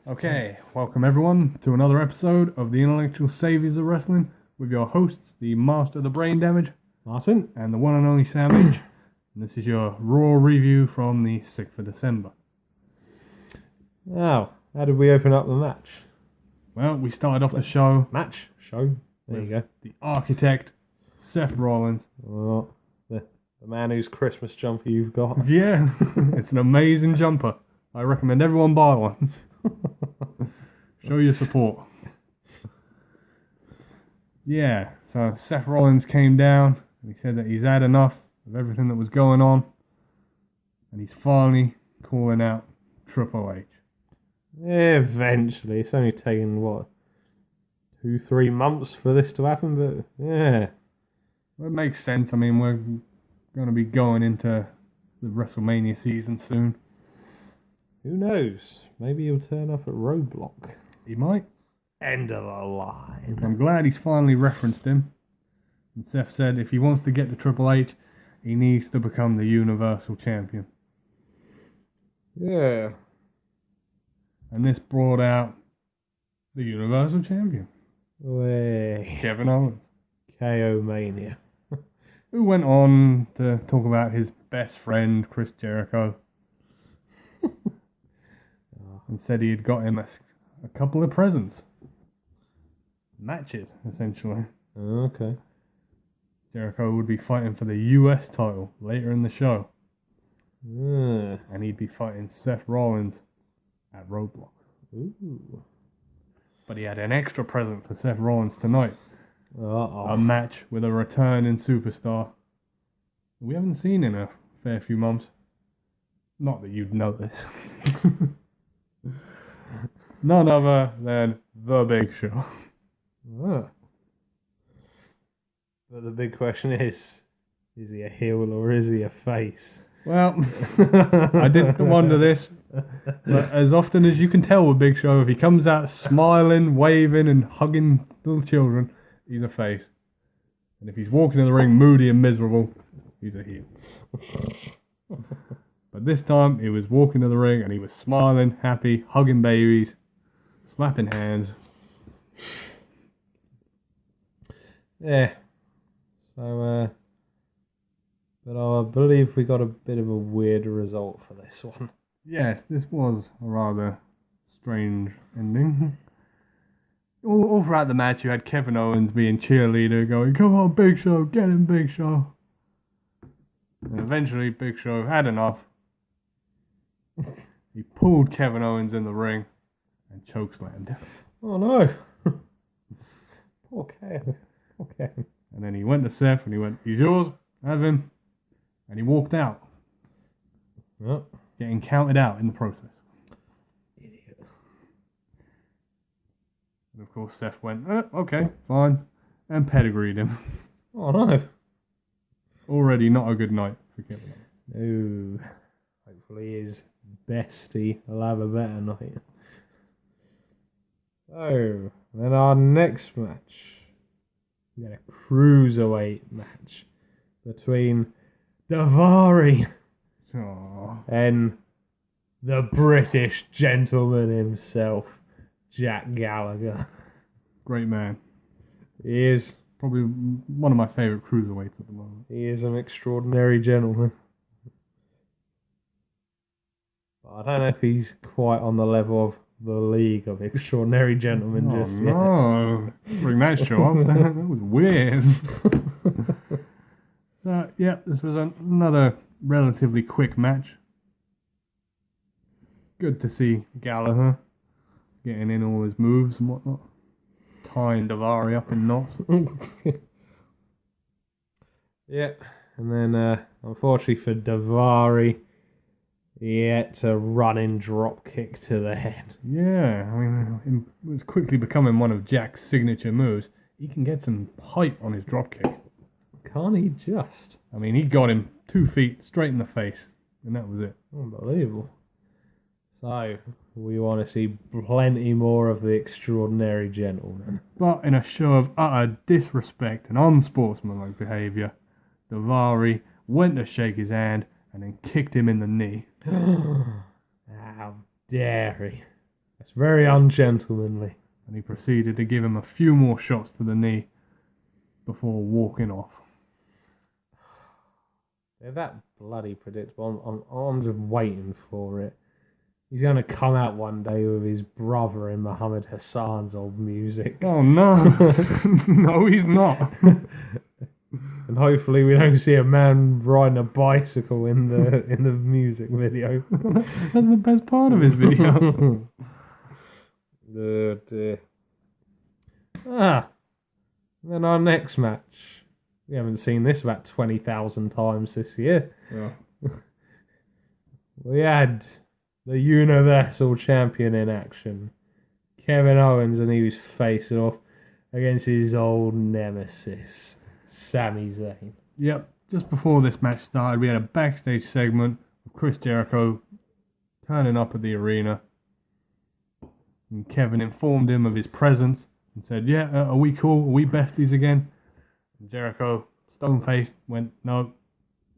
Okay, welcome everyone to another episode of the Intellectual Saviors of Wrestling with your hosts, the Master of the Brain Damage, Martin? and the one and only Sam H. And this is your Raw review from the 6th of December. Now, how did we open up the match? Well, we started off the show Show? There you go. the Architect, Seth Rollins. Oh, the man whose Christmas jumper you've got. Yeah, it's an amazing jumper. I recommend everyone buy one. Show your support. Yeah, so Seth Rollins came down and he said that he's had enough of everything that was going on and he's finally calling out Triple H. Eventually. It's only taken, 2-3 months for this to happen, but yeah. Well, it makes sense. I mean, we're going to be going into the WrestleMania season soon. Who knows? Maybe he'll turn up at Roadblock. He might. End of the line. I'm glad he's finally referenced him. And Seth said if he wants to get to Triple H, he needs to become the Universal Champion. Yeah. And this brought out the Universal Champion, Way. Kevin Owens, KO Mania. who went on to talk about his best friend, Chris Jericho, and said he had got him a couple of presents. Matches, essentially. Okay. Jericho would be fighting for the US title later in the show. Yeah. And he'd be fighting Seth Rollins at Roadblock. Ooh. But he had an extra present for Seth Rollins tonight. Uh-oh. A match with a returning superstar we haven't seen in a fair few months. Not that you'd notice. None other than The Big Show. Ah. But the big question is he a heel or is he a face? Well, I did wonder this, but as often as you can tell with Big Show, if he comes out smiling, waving, and hugging little children, he's a face. And if he's walking in the ring moody and miserable, he's a heel. But this time, he was walking to the ring and he was smiling, happy, hugging babies, slapping hands. Yeah. So, but I believe we got a bit of a weird result for this one. Yes, this was a rather strange ending. All throughout the match, you had Kevin Owens being cheerleader, going, "Come on, Big Show, get him, Big Show." And eventually, Big Show had enough. He pulled Kevin Owens in the ring and chokeslammed him. Oh no! Poor Kevin. Poor Kevin. And then he went to Seth and he went, "He's yours, have him." And he walked out, Yep. getting counted out in the process. Idiot. And of course, Seth went, "Okay, fine," and pedigreed him. Oh no! Already not a good night for Kevin Owens. No. Hopefully his bestie will have a better night. So, then our next match. We had a cruiserweight match between Davari Aww. and the British gentleman himself, Jack Gallagher. Great man. He is Probably one of my favourite cruiserweights at the moment. an extraordinary gentleman. But I don't know if he's quite on the level of the League of Extraordinary Gentlemen Oh, just no. Bring that show up. That was weird. Yeah, this was another relatively quick match. Good to see Gallagher getting in all his moves and whatnot. Tying Davari up in knots. Yeah, and then unfortunately for Davari, he had to running drop kick to the head. Yeah, I mean, it was quickly becoming one of Jack's signature moves. He can get some height on his drop kick. Can't he just? I mean, he got him 2 feet straight in the face, and that was it. Unbelievable. So, we want to see plenty more of the extraordinary gentleman. But in a show of utter disrespect and unsportsmanlike behaviour, Davari went to shake his hand and then kicked him in the knee. How dare he? It's very ungentlemanly. And he proceeded to give him a few more shots to the knee before walking off. They're that bloody predictable. I'm just waiting for it. He's going to come out one day with his brother in Muhammad Hassan's old music. Oh no. No, he's not. And hopefully we don't see a man riding a bicycle in the music video. That's the best part of his video. Oh dear. Then our next match. We haven't seen this about 20,000 times this year. Yeah. We had the Universal Champion in action, Kevin Owens, and he was facing off against his old nemesis, Sami Zayn. Yep. Just before this match started, we had a backstage segment of Chris Jericho turning up at the arena. And Kevin informed him of his presence and said, yeah, are we cool? Are we besties again? And Jericho, stone-faced, went, no,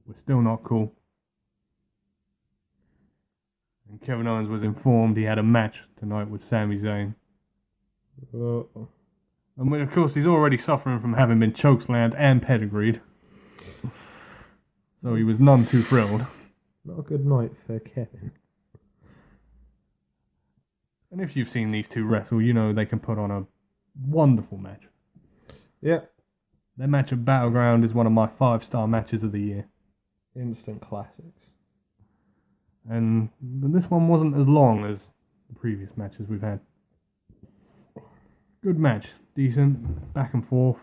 we're still not cool. And Kevin Owens was informed he had a match tonight with Sami Zayn. And of course, he's already suffering from having been chokeslammed and pedigreed. So he was none too thrilled. Not a good night for Kevin. And if you've seen these two wrestle, you know they can put on a wonderful match. Yeah. Their match at Battleground is one of my 5-star matches of the year. Instant classics. And this one wasn't as long as the previous matches we've had. Good match. Decent. Back and forth.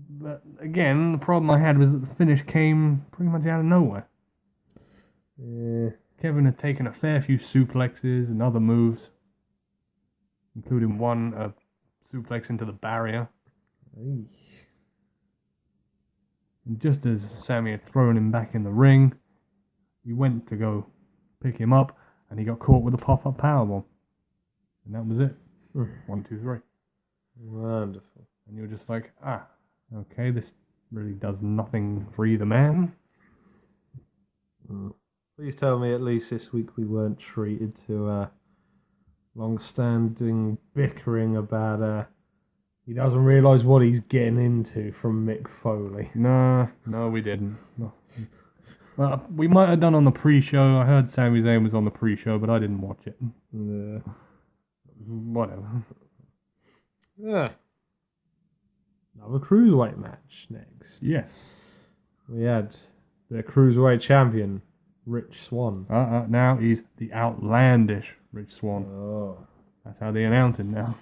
But again, the problem I had was that the finish came pretty much out of nowhere. Yeah. Kevin had taken a fair few suplexes and other moves, including one suplex into the barrier. And just as Sami had thrown him back in the ring, he went to go pick him up, and he got caught with a pop-up powerbomb. And that was it. 1, 2, 3. Wonderful. And you're just like, okay, this really does nothing for either man. Please tell me at least this week we weren't treated to long-standing bickering about he doesn't realise what he's getting into from Mick Foley. No, we didn't. No. Well, we might have done on the pre-show. I heard Sami Zayn was on the pre-show, but I didn't watch it. Yeah. Whatever. Yeah. Another cruiserweight match next. Yes. We had the cruiserweight champion, Rich Swann. Now he's the outlandish Rich Swann. Oh. That's how they announce him now.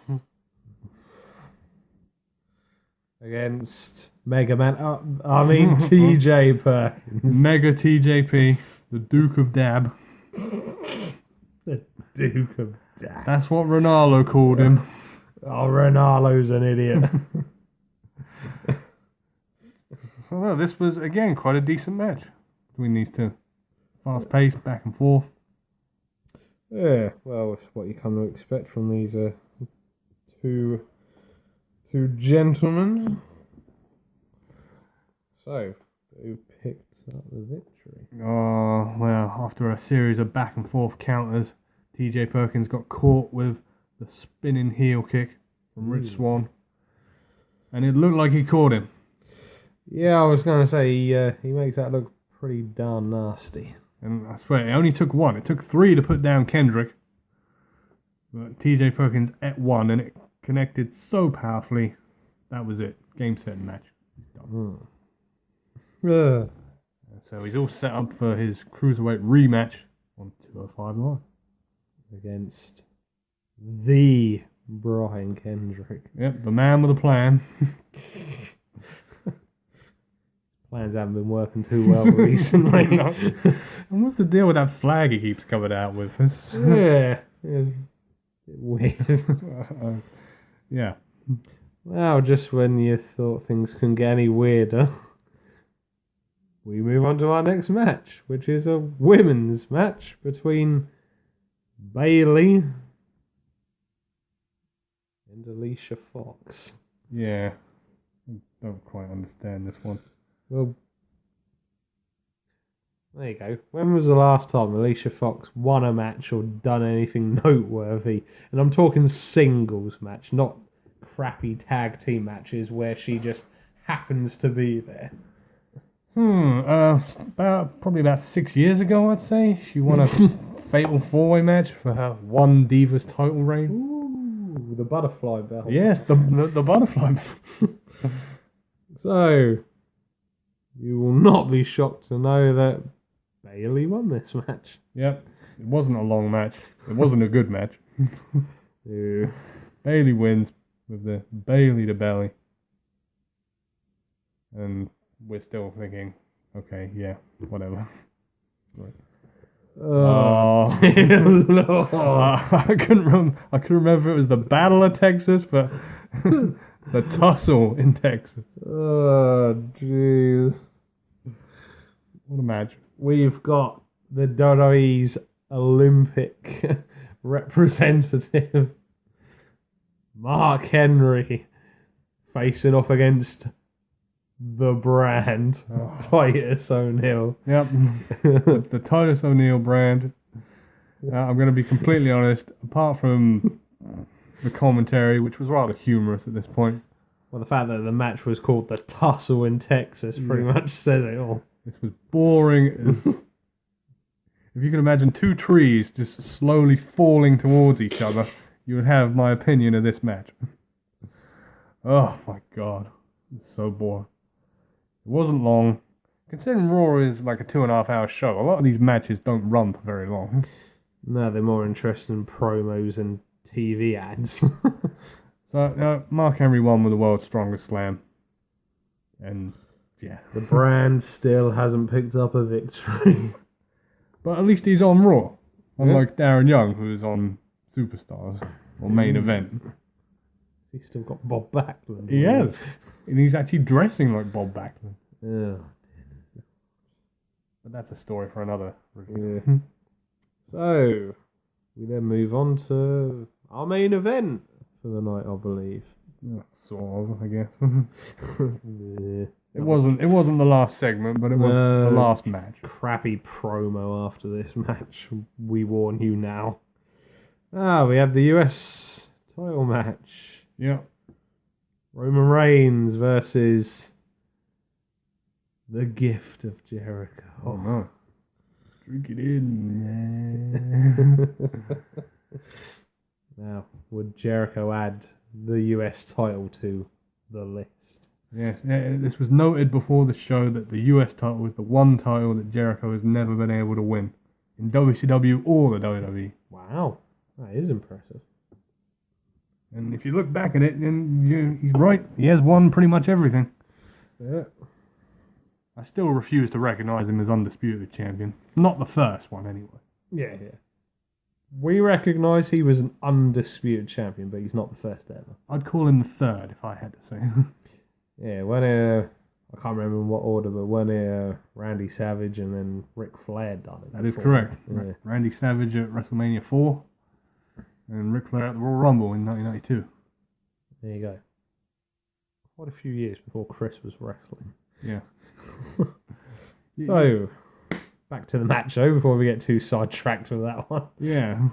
Against Mega Man. TJ Perkins. Mega TJP, the Duke of Dab. The Duke of Dab. That's what Ronaldo called him. Oh, Ronaldo's an idiot. Well, this was, again, quite a decent match between these two. Fast-paced, back and forth. Yeah, well, it's what you come to expect from these two gentlemen. So, who picked up the victory? Oh, well, after a series of back and forth counters, TJ Perkins got caught with the spinning heel kick from Rich Swann. And it looked like he caught him. Yeah, I was going to say, he makes that look pretty darn nasty. And I swear, it only took one. It took 3 to put down Kendrick. But TJ Perkins ate one, and it connected so powerfully. That was it. Game, set, and match. Done. So he's all set up for his Cruiserweight rematch on 205 Live. Against the Brian Kendrick. Yep, the man with a plan. Plans haven't been working too well recently. No. And what's the deal with that flag he keeps coming out with? Yeah, it's weird. Yeah. Well, just when you thought things couldn't get any weirder, we move on to our next match, which is a women's match between Bayley and Alicia Fox. Yeah. I don't quite understand this one. Well, There you go. When was the last time Alicia Fox won a match or done anything noteworthy? And I'm talking singles match, not crappy tag team matches where she just happens to be there. Probably about 6 years ago, I'd say. She won a fatal 4-way match for her one Divas title reign. Ooh, the butterfly belt. Yes, the butterfly belt. So, you will not be shocked to know that Bayley won this match. Yep, it wasn't a long match. It wasn't a good match. Ew. Bayley wins with the Bayley to belly. And we're still thinking, okay, yeah, whatever. Right. Oh, dear Lord. I couldn't remember if it was the Battle of Texas, but the tussle in Texas. Oh, jeez. What a match. We've got the WWE's Olympic representative, Mark Henry, facing off against the brand, Titus O'Neil. Yep, the Titus O'Neil brand. I'm going to be completely honest, apart from the commentary, which was rather humorous at this point. Well, the fact that the match was called the Tussle in Texas pretty much says it all. This was boring as... If you can imagine two trees just slowly falling towards each other, you would have my opinion of this match. Oh my god. It's so boring. It wasn't long. Considering Raw is like a 2.5 hour show, a lot of these matches don't run for very long. No, they're more interested in promos and TV ads. So, Mark Henry won with the world's strongest slam. And, yeah. The brand still hasn't picked up a victory. But at least he's on Raw. Unlike Darren Young, who is on Superstars, or Main Event. He's still got Bob Backlund. He has. And he's actually dressing like Bob Backlund. Yeah. But that's a story for another review. Yeah. So, we then move on to our main event for the night, I believe. Yeah, sort of, I guess. Yeah. It wasn't the last segment, but it was the last match. Crappy promo after this match. We warn you now. We had the US title match. Yeah. Roman Reigns versus the Gift of Jericho. Oh no. Drink it in. Now, would Jericho add the US title to the list? Yes, this was noted before the show that the US title was the one title that Jericho has never been able to win in WCW or the WWE. Wow, that is impressive. And if you look back at it, then he's right. He has won pretty much everything. Yeah. I still refuse to recognize him as undisputed champion. Not the first one, anyway. Yeah. We recognise he was an undisputed champion, but he's not the first ever. I'd call him the third, if I had to say. Yeah, when I can't remember in what order, but when Randy Savage and then Ric Flair done it. That is correct. Yeah. Randy Savage at WrestleMania 4 and Ric Flair at the Royal Rumble in 1992. There you go. Quite a few years before Chris was wrestling. Yeah. So, back to the match though, before we get too sidetracked with that one. Yeah.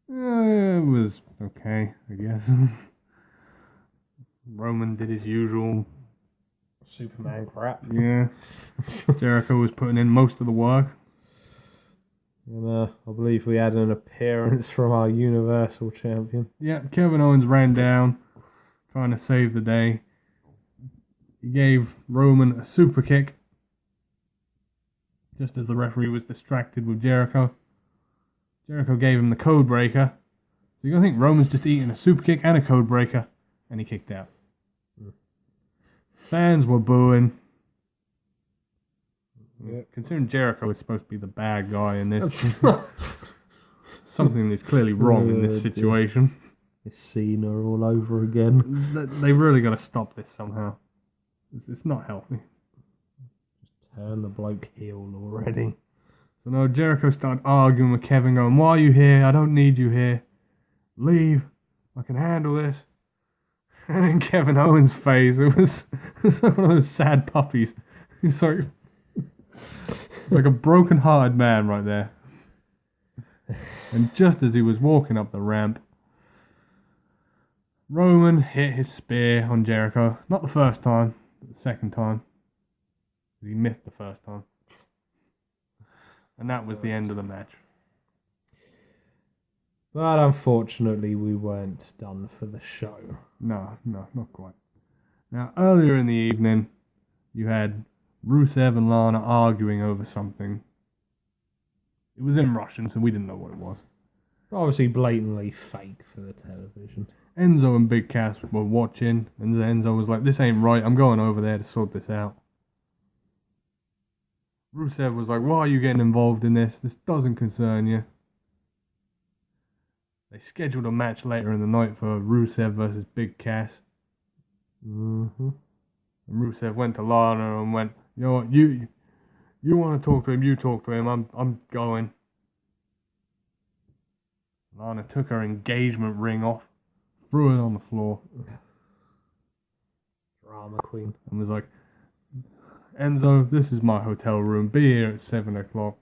It was okay, I guess. Roman did his usual Superman crap. Yeah. Jericho was putting in most of the work. And I believe we had an appearance from our Universal Champion. Yeah, Kevin Owens ran down, trying to save the day. He gave Roman a super kick, just as the referee was distracted with Jericho. Jericho gave him the code breaker. So you're going to think Roman's just eating a super kick and a code breaker, and he kicked out. Fans were booing. Yeah. Considering Jericho is supposed to be the bad guy in this, something is clearly wrong in this situation. It's Cena all over again. They really got to stop this somehow. It's not healthy. Just turn the bloke heel already. So now Jericho started arguing with Kevin, going, "Why are you here? I don't need you here. Leave. I can handle this." And in Kevin Owens' face, it was like one of those sad puppies who's like It's like a broken-hearted man right there. And just as he was walking up the ramp, Roman hit his spear on Jericho. Not the first time, but the second time. He missed the first time. And that was the end of the match. But unfortunately, we weren't done for the show. No, not quite. Now, earlier in the evening, you had Rusev and Lana arguing over something. It was in Russian, so we didn't know what it was. Obviously, blatantly fake for the television. Enzo and Big Cass were watching, and Enzo was like, "This ain't right, I'm going over there to sort this out." Rusev was like, "Why are you getting involved in this? This doesn't concern you." They scheduled a match later in the night for Rusev versus Big Cass. Mm-hmm. And Rusev went to Lana and went, "You know what, you want to talk to him, you talk to him, I'm going." Lana took her engagement ring off, threw it on the floor. Drama queen. And was like, "Enzo, this is my hotel room. Be here at 7 o'clock.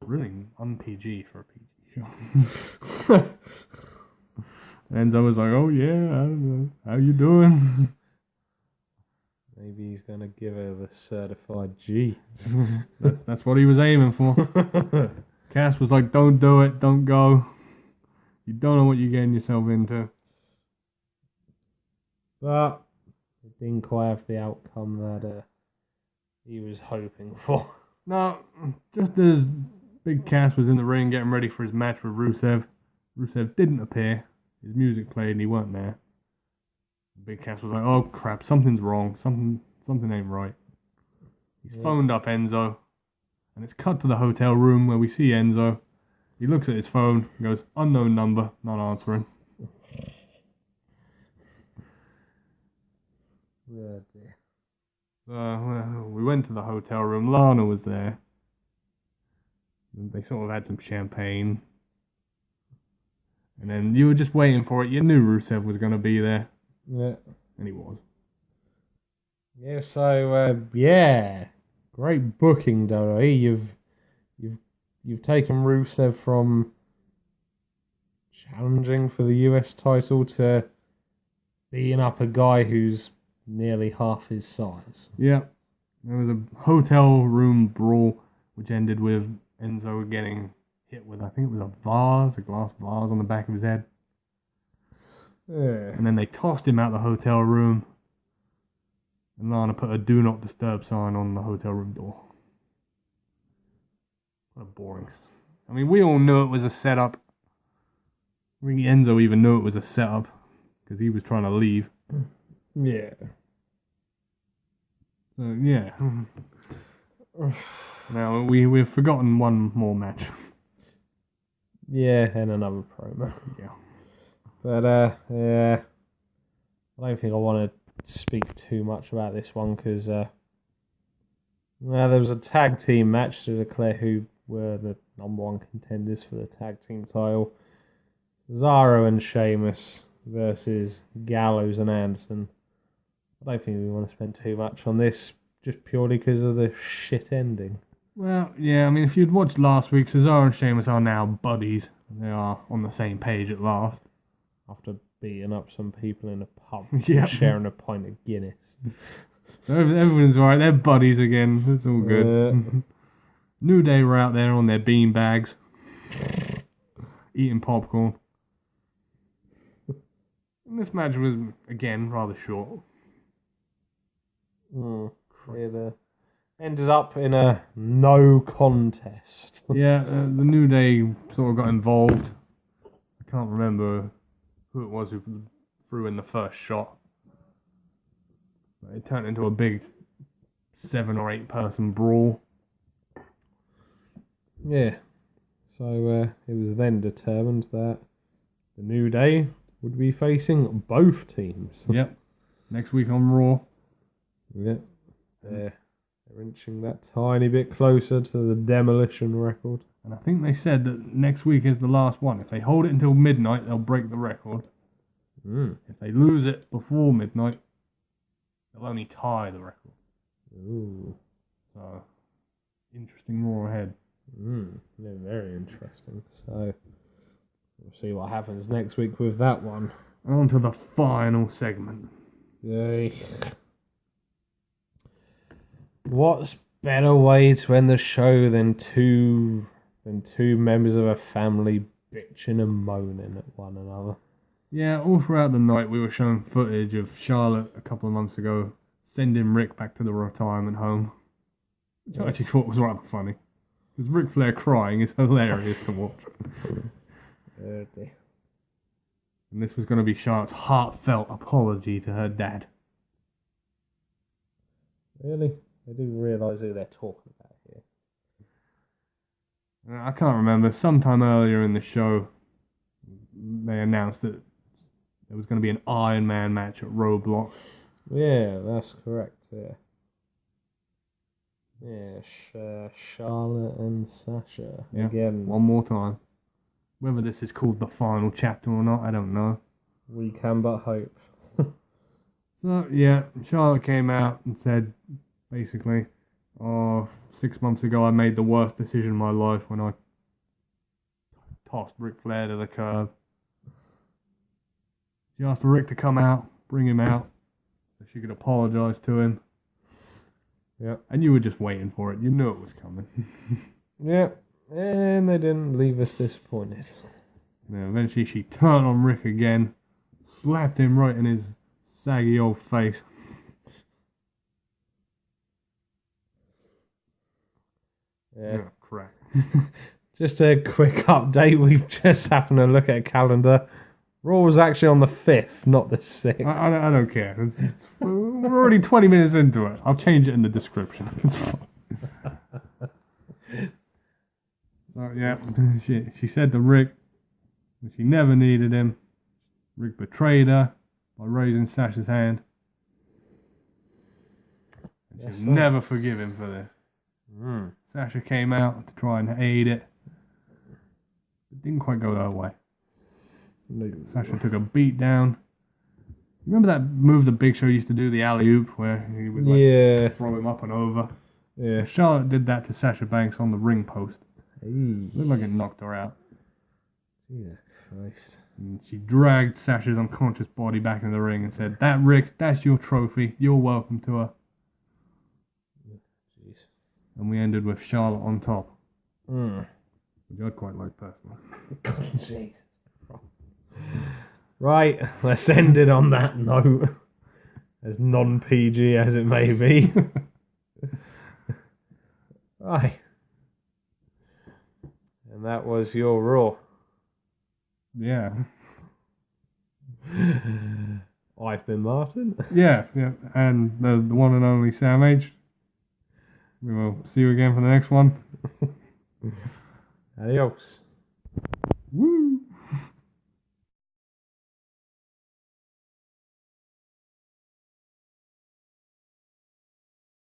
Really un-PG for a PG show. Enzo was like, "Oh yeah, I don't know. How you doing?" Maybe he's going to give her the certified G. That's what he was aiming for. Cass was like, "Don't do it. Don't go. You don't know what you're getting yourself into." But it didn't quite have the outcome that he was hoping for. No, just as Big Cass was in the ring getting ready for his match with Rusev, Rusev didn't appear. His music played and he weren't there. Big Cass was like, "Oh crap, something's wrong. Something ain't right." He's phoned up Enzo, and it's cut to the hotel room where we see Enzo. He looks at his phone and goes, "Unknown number, not answering." Oh dear. We went to the hotel room. Lana was there. They sort of had some champagne. And then you were just waiting for it. You knew Rusev was going to be there. Yeah. And he was. Yeah, so, great booking, WWE. You've taken Rusev from challenging for the US title to beating up a guy who's nearly half his size. Yeah. There was a hotel room brawl, which ended with Enzo getting hit with, I think it was a glass vase on the back of his head. Yeah. And then they tossed him out the hotel room. And Lana put a "Do Not Disturb" sign on the hotel room door. What a boring. I mean, we all knew it was a setup. I think Enzo even knew it was a setup because he was trying to leave. Yeah. So, yeah. Now, we've forgotten one more match. Yeah, and another promo. Yeah. But, yeah. I don't think I want to speak too much about this one because, there was a tag team match to declare who were the number one contenders for the tag team title. Cesaro and Sheamus versus Gallows and Anderson. I don't think we want to spend too much on this, just purely because of the shit ending. Well, yeah, I mean, if you'd watched last week, Cesaro and Sheamus are now buddies. They are on the same page at last. After beating up some people in a pub, Yep. sharing a pint of Guinness. So everyone's alright, they're buddies again. It's all good. New Day were out there on their bean bags, eating popcorn. And this match was, again, rather short. It ended up in a no contest. Yeah, the New Day sort of got involved. I can't remember who it was who threw in the first shot. But it turned into a big 7 or 8 person brawl. Yeah. So it was then determined that the New Day would be facing both teams. Yep. Next week on Raw. Yeah. They're inching that tiny bit closer to the demolition record. And I think they said that next week is the last one. If they hold it until midnight, they'll break the record. If they lose it before midnight, they'll only tie the record. Ooh. So, interesting Raw ahead. Yeah, very interesting. So, we'll see what happens next week with that one. On to the final segment. Yay. What's better way to end the show than two members of a family bitching and moaning at one another? Yeah, all throughout the night we were shown footage of Charlotte a couple of months ago sending Rick back to the retirement home, which I actually thought was rather funny. Because Ric Flair crying is hilarious to watch. Oh dear. And this was going to be Charlotte's heartfelt apology to her dad. Really? I do realise who they're talking about here. I can't remember. Sometime earlier in the show, they announced that there was going to be an Iron Man match at Roadblock. Yeah, that's correct, yeah. Yeah, Charlotte and Sasha. Yeah, again. one more time. Whether this is called the final chapter or not, I don't know. We can but hope. So, yeah, Charlotte came out and said, basically, 6 months ago I made the worst decision of my life when I tossed Ric Flair to the curb. She asked for Rick to come out, bring him out, so she could apologise to him. Yeah. And you were just waiting for it. You knew it was coming. Yeah, and they didn't leave us disappointed. Now, eventually she turned on Rick again, slapped him right in his saggy old face. Yeah, correct. Just a quick update. We've just happened to look at a calendar. Raw was actually on the 5th, not the 6th. I don't care. We're already 20 minutes into it. I'll change it in the description. It's fine. So, yeah, she said to Rick that she never needed him. Rick betrayed her by raising Sasha's hand. And she'll never forgive him for this. Sasha came out to try and aid it. It didn't quite go her way. No. Sasha took a beat down. Remember that move the Big Show used to do, the alley-oop, where he would throw him up and over? Yeah. Charlotte did that to Sasha Banks on the ring post. Hey. Looked like it knocked her out. Jesus Christ. And she dragged Sasha's unconscious body back in the ring and said, "That, Rick, that's your trophy. You're welcome to her." Jeez. And we ended with Charlotte on top. Which I'd quite like personally. Jeez. Right, let's end it on that note. As non-PG as it may be. Right. And that was your Raw. Yeah. I've been Martin. Yeah. And the one and only Sam H. We will see you again for the next one. Adios. Woo!